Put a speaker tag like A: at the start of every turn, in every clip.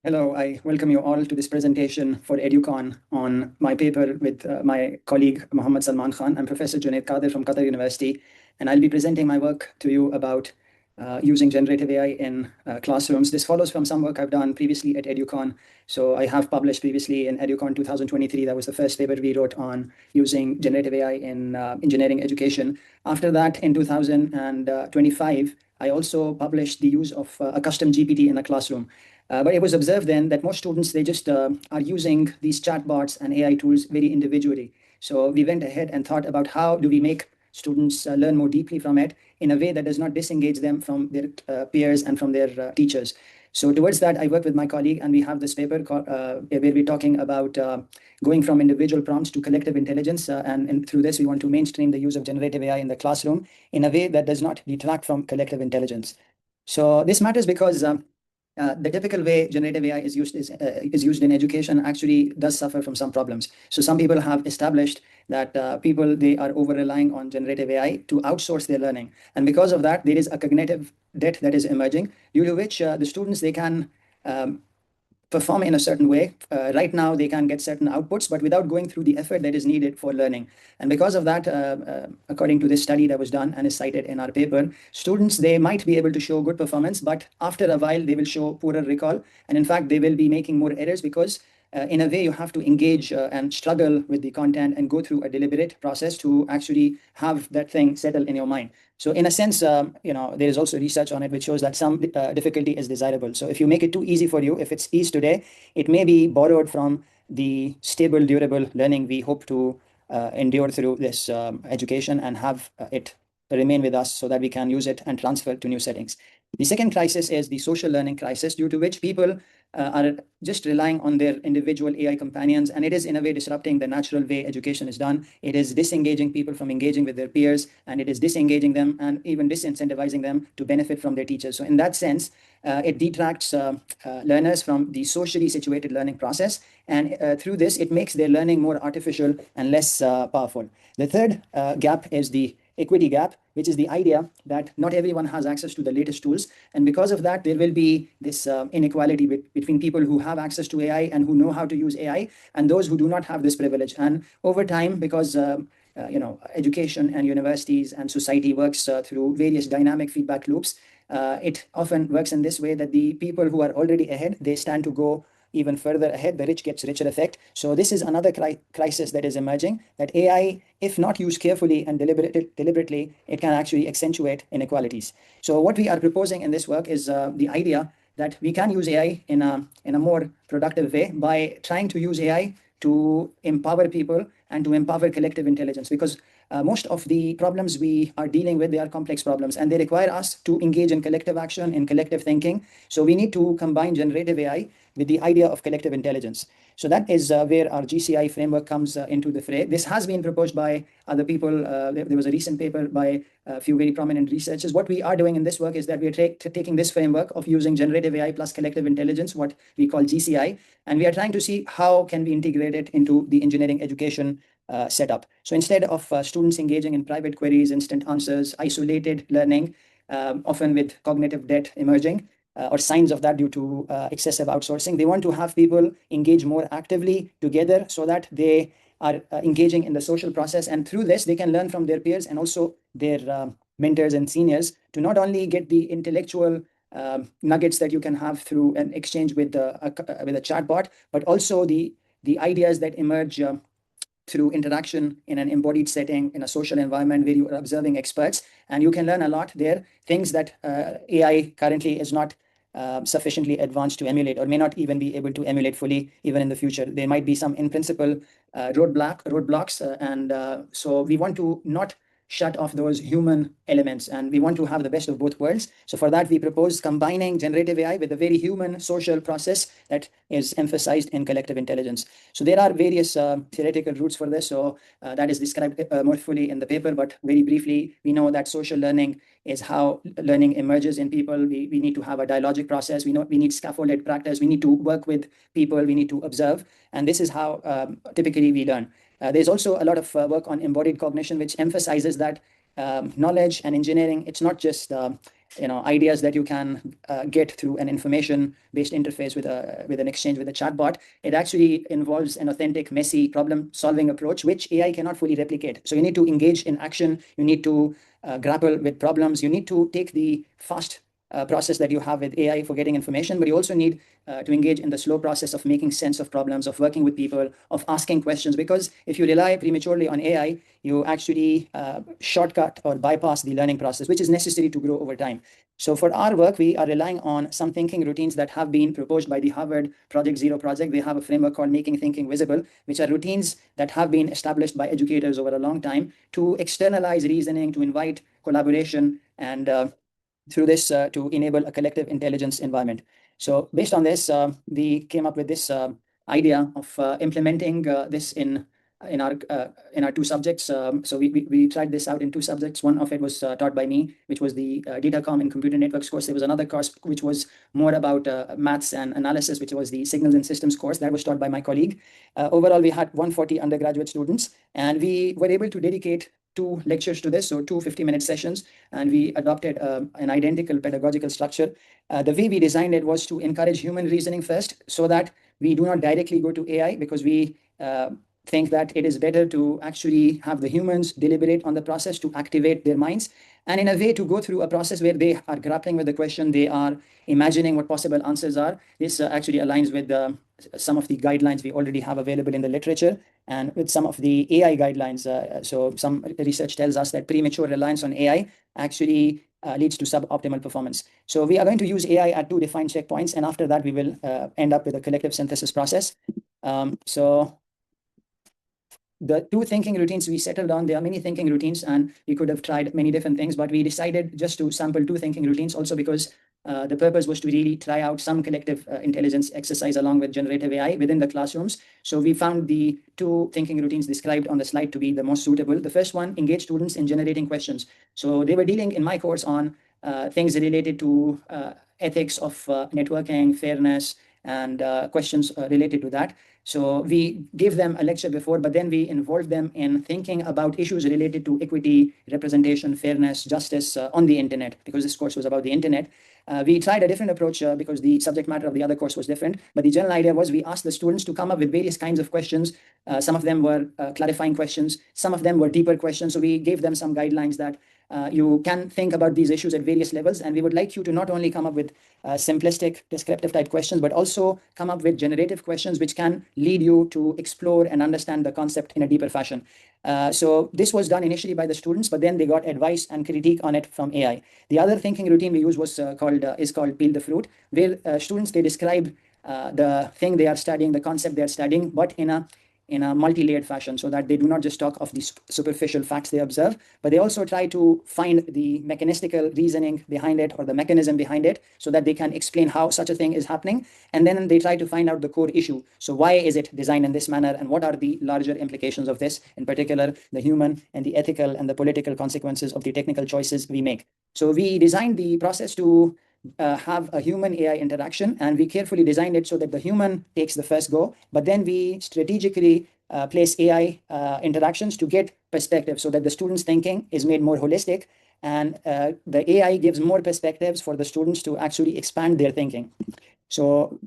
A: Hello, I welcome you all to this presentation for EDUCON on my paper with my colleague Mohammed Salman Khan. I'm Professor Junaid Qadir from Qatar University, and I'll be presenting my work to you about using generative AI in classrooms. This follows from some work I've done previously at EDUCON. So I have published previously in EDUCON 2023. That was the first paper we wrote on using generative AI in engineering education. After that, in 2025, I also published the use of a custom GPT in a classroom. But it was observed then that most students, they just are using these chatbots and AI tools very individually. So we went ahead and thought about how do we make students learn more deeply from it in a way that does not disengage them from their peers and from their teachers. So towards that, I worked with my colleague, and we have this paper where we're talking about going from individual prompts to collective intelligence. And through this, we want to mainstream the use of generative AI in the classroom in a way that does not detract from collective intelligence. So this matters because the typical way generative AI is used in education actually does suffer from some problems. So some people have established that they are over relying on generative AI to outsource their learning, and because of that, there is a cognitive debt that is emerging, due to which the students, they can perform in a certain way. Right now, they can get certain outputs, but without going through the effort that is needed for learning. And because of that, according to this study that was done and is cited in our paper, students, they might be able to show good performance, but after a while, they will show poorer recall. And in fact, they will be making more errors because in a way, you have to engage and struggle with the content and go through a deliberate process to actually have that thing settle in your mind. So in a sense, there is also research on it which shows that some difficulty is desirable. So if you make it too easy for you, if it's ease today, it may be borrowed from the stable, durable learning we hope to endure through this education and have it remain with us so that we can use it and transfer to new settings. The second crisis is the social learning crisis, due to which people are just relying on their individual AI companions, and it is in a way disrupting the natural way education is done. It is disengaging people from engaging with their peers, and it is disengaging them and even disincentivizing them to benefit from their teachers. So in that sense, it detracts learners from the socially situated learning process, and through this, it makes their learning more artificial and less powerful. The third gap is the equity gap, which is the idea that not everyone has access to the latest tools. And because of that, there will be this inequality between people who have access to AI and who know how to use AI and those who do not have this privilege. And over time, because education and universities and society works through various dynamic feedback loops, it often works in this way that the people who are already ahead, they stand to go even further ahead, the rich gets richer effect. So this is another crisis that is emerging, that AI, if not used carefully and deliberately, it can actually accentuate inequalities. So what we are proposing in this work is the idea that we can use AI in a more productive way by trying to use AI to empower people and to empower collective intelligence, because most of the problems we are dealing with, they are complex problems and they require us to engage in collective action, in collective thinking. So we need to combine generative AI with the idea of collective intelligence. So that is where our GCI framework comes into the fray. This has been proposed by other people. There was a recent paper by a few very prominent researchers. What we are doing in this work is that we are taking this framework of using generative AI plus collective intelligence, what we call GCI, and we are trying to see how can we integrate it into the engineering education setup. So instead of students engaging in private queries, instant answers, isolated learning, often with cognitive debt emerging, or signs of that due to excessive outsourcing, they want to have people engage more actively together so that they are engaging in the social process. And through this, they can learn from their peers and also their mentors and seniors to not only get the intellectual nuggets that you can have through an exchange with a chatbot, but also the ideas that emerge through interaction in an embodied setting, in a social environment where you are observing experts, and you can learn a lot there, things that AI currently is not sufficiently advanced to emulate, or may not even be able to emulate fully even in the future. There might be some in principle roadblocks, and so we want to not shut off those human elements, and we want to have the best of both worlds. So for that, we propose combining generative AI with a very human social process that is emphasized in collective intelligence. So there are various theoretical routes for this. So that is described more fully in the paper, but very briefly, we know that social learning is how learning emerges in people. We need to have a dialogic process. We need scaffolded practice. We need to work with people. We need to observe. And this is how typically we learn. There's also a lot of work on embodied cognition, which emphasizes that knowledge and engineering, it's not just ideas that you can get through an information-based interface with an exchange with a chatbot. It actually involves an authentic, messy problem-solving approach, which AI cannot fully replicate. So you need to engage in action. You need to grapple with problems. You need to take the fast process that you have with AI for getting information, but you also need to engage in the slow process of making sense of problems, of working with people, of asking questions. Because if you rely prematurely on AI, you actually shortcut or bypass the learning process, which is necessary to grow over time. So for our work, we are relying on some thinking routines that have been proposed by the Harvard Project Zero project. They have a framework called Making Thinking Visible, which are routines that have been established by educators over a long time to externalize reasoning, to invite collaboration, and through this to enable a collective intelligence environment. So based on this, we came up with this idea of implementing this in our two subjects. So we tried this out in two subjects. One of it was taught by me, which was the DataCom and Computer Networks course. There was another course which was more about maths and analysis, which was the Signals and Systems course that was taught by my colleague. Overall, we had 140 undergraduate students, and we were able to dedicate 2 lectures to this, so 2 50-minute sessions, and we adopted an identical pedagogical structure. The way we designed it was to encourage human reasoning first, so that we do not directly go to AI, because we think that it is better to actually have the humans deliberate on the process to activate their minds, and in a way to go through a process where they are grappling with the question, they are imagining what possible answers are. This actually aligns with some of the guidelines we already have available in the literature, and with some of the AI guidelines. So some research tells us that premature reliance on AI actually leads to suboptimal performance. So we are going to use AI at 2 defined checkpoints, and after that we will end up with a collective synthesis process. So the 2 thinking routines we settled on, there are many thinking routines, and we could have tried many different things, but we decided just to sample 2 thinking routines, also because the purpose was to really try out some collective intelligence exercise along with generative AI within the classrooms. So we found the 2 thinking routines described on the slide to be the most suitable. The first one, engage students in generating questions. So they were dealing in my course on things related to ethics of networking, fairness, and questions related to that. So we gave them a lecture before, but then we involved them in thinking about issues related to equity, representation, fairness, justice on the internet, because this course was about the internet. We tried a different approach because the subject matter of the other course was different, but the general idea was we asked the students to come up with various kinds of questions. Some of them were clarifying questions, some of them were deeper questions. So we gave them some guidelines that you can think about these issues at various levels, and we would like you to not only come up with simplistic descriptive type questions, but also come up with generative questions which can lead you to explore and understand the concept in a deeper fashion. So this was done initially by the students, but then they got advice and critique on it from AI. The other thinking routine we used was called Peel the Fruit, where students, they describe the thing they are studying, the concept they are studying, but in a multi-layered fashion, so that they do not just talk of the superficial facts they observe, but they also try to find the mechanistical reasoning behind it, or the mechanism behind it, so that they can explain how such a thing is happening. And then they try to find out the core issue. So why is it designed in this manner, and what are the larger implications of this, in particular the human and the ethical and the political consequences of the technical choices we make. So we designed the process to have a human AI interaction, and we carefully designed it so that the human takes the first go, but then we strategically place AI interactions to get perspective, so that the students' thinking is made more holistic, and the AI gives more perspectives for the students to actually expand their thinking. So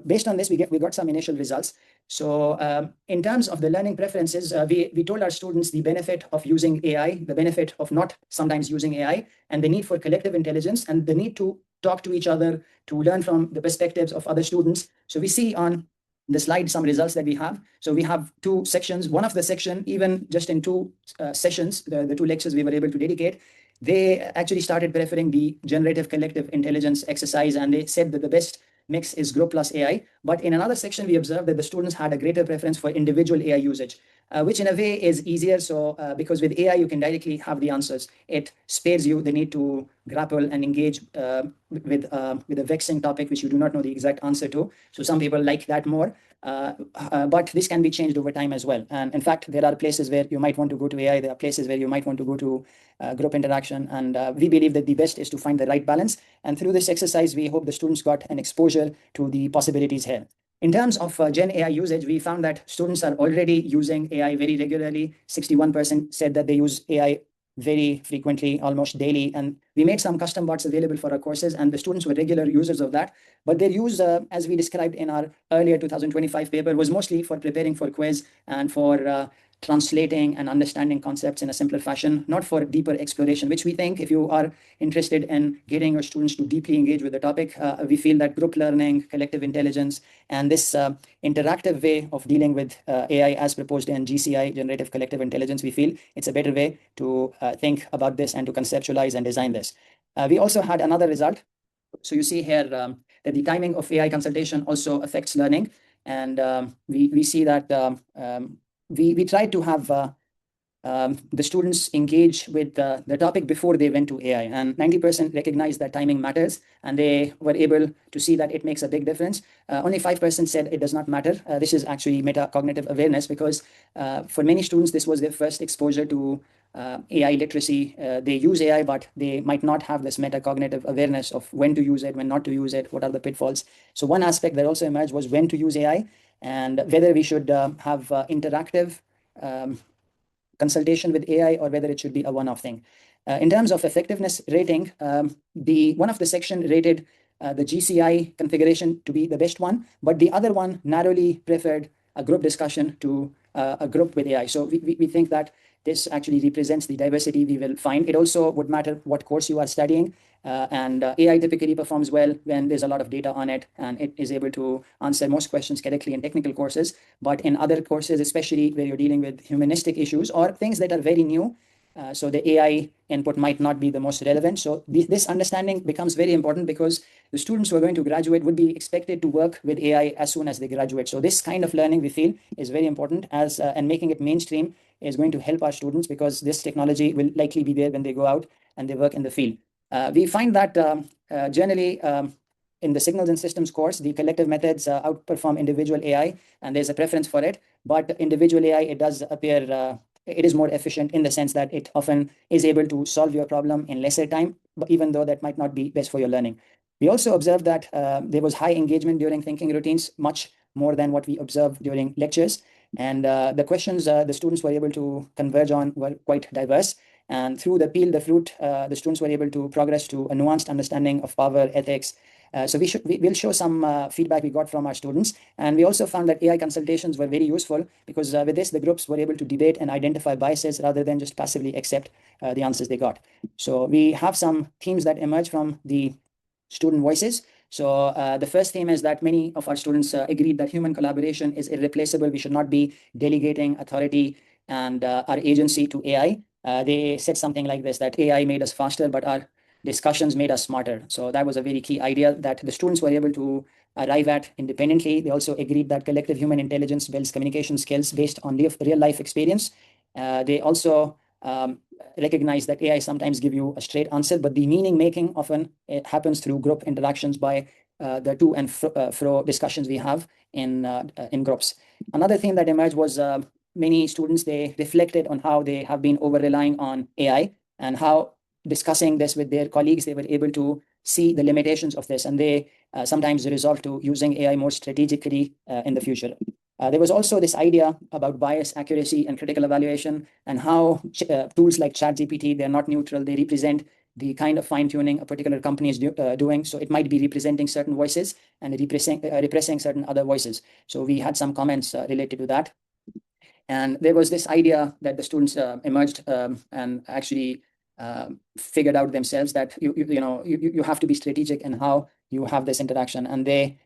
A: based on this, we got some initial results. So in terms of the learning preferences, we told our students the benefit of using AI, the benefit of not sometimes using AI, and the need for collective intelligence, and the need to talk to each other, to learn from the perspectives of other students. So we see on the slide some results that we have. So we have 2 sections. One of the section, even just in 2 sessions, the 2 lectures we were able to dedicate, they actually started preferring the generative collective intelligence exercise, and they said that the best mix is group plus AI. But in another section, we observed that the students had a greater preference for individual AI usage, which in a way is easier. So because with AI, you can directly have the answers. It spares you the need to grapple and engage with a vexing topic which you do not know the exact answer to. So some people like that more. But this can be changed over time as well. And in fact, there are places where you might want to go to AI. There are places where you might want to go to group interaction. And we believe that the best is to find the right balance. And through this exercise, we hope the students got an exposure to the possibilities here. In terms of Gen AI usage, we found that students are already using AI very regularly. 61% said that they use AI very frequently, almost daily. And we made some custom bots available for our courses, and the students were regular users of that. But their use, as we described in our earlier 2025 paper, was mostly for preparing for quiz and for translating and understanding concepts in a simpler fashion, not for deeper exploration, which we think if you are interested in getting your students to deeply engage with the topic, we feel that group learning, collective intelligence, and this interactive way of dealing with AI as proposed in GCI, Generative Collective Intelligence, we feel it's a better way to think about this and to conceptualize and design this. We also had another result. So you see here that the timing of AI consultation also affects learning. And we see that we tried to have the students engage with the topic before they went to AI, and 90% recognized that timing matters, and they were able to see that it makes a big difference. Only 5% said it does not matter. This is actually metacognitive awareness, because for many students, this was their first exposure to AI literacy. They use AI, but they might not have this metacognitive awareness of when to use it, when not to use it, what are the pitfalls. So one aspect that also emerged was when to use AI, and whether we should have interactive consultation with AI or whether it should be a one-off thing. In terms of effectiveness rating, one of the section rated the GCI configuration to be the best one, but the other one narrowly preferred a group discussion to a group with AI. So we think that this actually represents the diversity we will find. It also would matter what course you are studying. And AI typically performs well when there's a lot of data on it, and it is able to answer most questions correctly in technical courses. But in other courses, especially where you're dealing with humanistic issues or things that are very new, so the AI input might not be the most relevant. So this understanding becomes very important, because the students who are going to graduate would be expected to work with AI as soon as they graduate. So this kind of learning, we feel, is very important, and making it mainstream is going to help our students, because this technology will likely be there when they go out and they work in the field. We find that generally in the signals and systems course, the collective methods outperform individual AI, and there's a preference for it. But individual AI, it does appear it is more efficient in the sense that it often is able to solve your problem in lesser time, but even though that might not be best for your learning. We also observed that there was high engagement during thinking routines, much more than what we observed during lectures. And the questions the students were able to converge on were quite diverse. And through the peel the fruit, the students were able to progress to a nuanced understanding of power, ethics. So we'll show some feedback we got from our students. And we also found that AI consultations were very useful, because with this, the groups were able to debate and identify biases rather than just passively accept the answers they got. So we have some themes that emerge from the student voices. So the first theme is that many of our students agreed that human collaboration is irreplaceable. We should not be delegating authority and our agency to AI. They said something like this, that AI made us faster, but our discussions made us smarter. So that was a very key idea that the students were able to arrive at independently. They also agreed that collective human intelligence builds communication skills based on real life experience. They also recognize that AI sometimes give you a straight answer, but the meaning making often happens through group interactions by the to and fro discussions we have in groups. Another theme that emerged was many students, they reflected on how they have been over relying on AI, and how discussing this with their colleagues, they were able to see the limitations of this, and they sometimes resolve to using AI more strategically in the future. There was also this idea about bias, accuracy, and critical evaluation, and how tools like ChatGPT, they're not neutral. They represent the kind of fine-tuning a particular company is doing. So it might be representing certain voices and repressing certain other voices. So we had some comments related to that. And there was this idea that the students emerged and actually figured out themselves that you have to be strategic in how you have this interaction. And they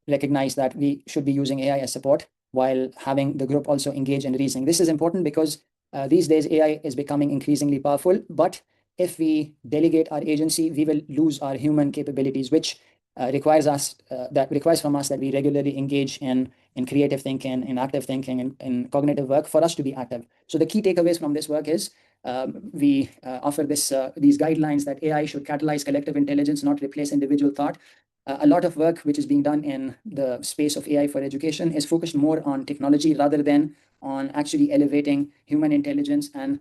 A: recognize that we should be using AI as support while having the group also engage in reasoning. This is important because these days AI is becoming increasingly powerful, but if we delegate our agency, we will lose our human capabilities, which requires from us that we regularly engage in creative thinking, in active thinking, in cognitive work for us to be active. So the key takeaways from this work is we offer these guidelines that AI should catalyze collective intelligence, not replace individual thought. A lot of work which is being done in the space of AI for education is focused more on technology rather than on actually elevating human intelligence and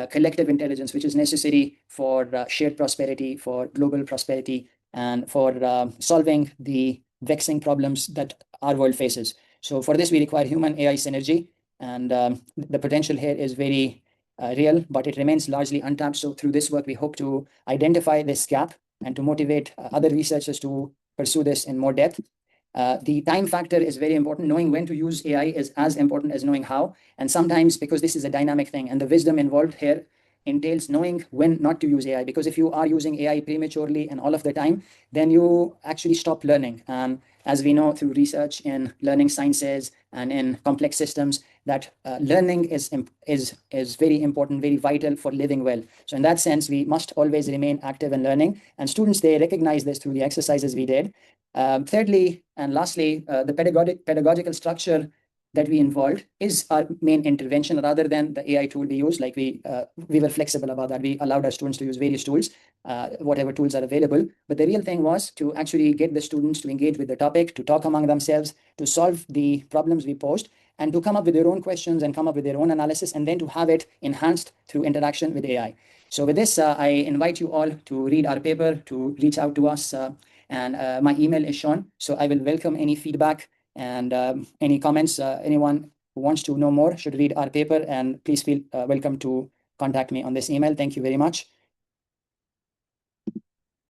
A: collective intelligence, which is necessary for shared prosperity, for global prosperity, and for solving the vexing problems that our world faces. So for this, we require human AI synergy, and the potential here is very real, but it remains largely untapped. So through this work, we hope to identify this gap and to motivate other researchers to pursue this in more depth. The time factor is very important. Knowing when to use AI is as important as knowing how. And sometimes, because this is a dynamic thing, and the wisdom involved here entails knowing when not to use AI. Because if you are using AI prematurely and all of the time, then you actually stop learning. As we know through research in learning sciences and in complex systems, that learning is very important, very vital for living well. So in that sense, we must always remain active in learning. And students, they recognize this through the exercises we did. Thirdly, and lastly, the pedagogical structure that we involved is our main intervention rather than the AI tool we use. Like we were flexible about that. We allowed our students to use various tools, whatever tools are available. But the real thing was to actually get the students to engage with the topic, to talk among themselves, to solve the problems we posed, and to come up with their own questions and come up with their own analysis, and then to have it enhanced through interaction with AI. So with this, I invite you all to read our paper, to reach out to us, and my email is shown. So I will welcome any feedback and any comments. Anyone who wants to know more should read our paper, and please feel welcome to contact me on this email. Thank you very much.